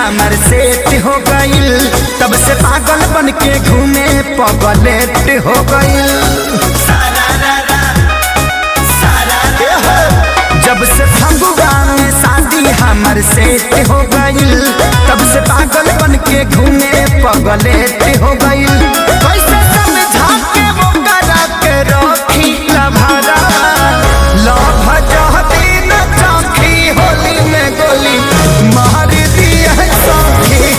हमर सेट हो गइल, तब से पागल बन के घूमे पगलेट हो गइल। जब से फगुआ में शादी हमर सेट हो गइल, तब से पागल बन के घूमे पगलेट हो गइल। कैसे समझा के वो करा के रखी लभरा, लभ जहती न चौकी होली में गोली मार दिया सखी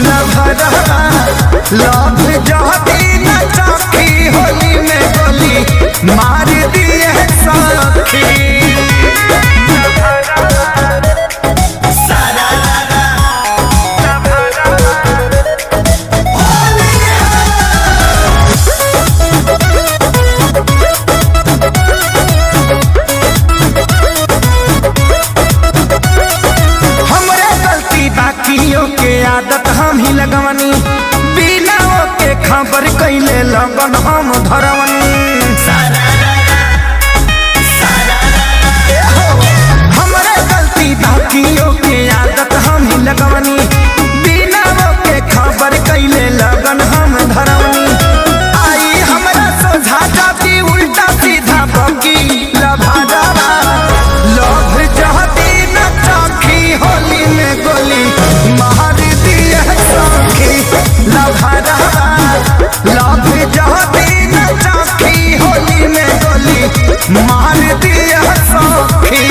लभरा, लभ जहती न चौकी होली में गोली मार दिया सखी। के आदत हम ही लगवनी, बिना के खबर कैले लगन हम धरवनी। हमरे गलती बाकियों के आदत हम ही लगवनी, बिना के खबर कैले लगन हम धरवनी। आई हमरा सोझा जाती उल्टा सीधा बकी लभादावा, लभ जहती न चौकी होली में गोली मार दिया सखी लभरा, लभ जहती न चौकी होली में गोली मार दिया सखी।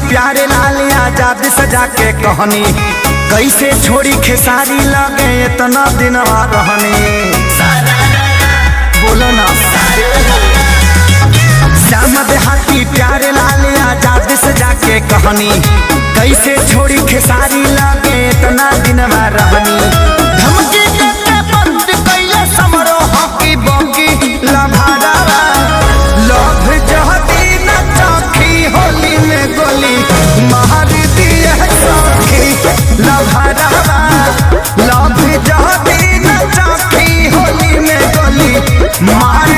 प्यारे लाल आजाद सजा के कहनी, कैसे छोड़ी खेसारी लगे इतना दिन रहनी। बोलो ना श्याम देहाती प्यारे लाल आजाद सजा के कहनी, कैसे छोड़ी खेसारी लगे इतना दिन रहनी। धमकी देके बंद कैले समरो हॉकी बॉकी लभारा, लभ जहती न चौकी होली में गोली मार दिया सखी लभरा, लभ जहती न चौकी होली में गोली मार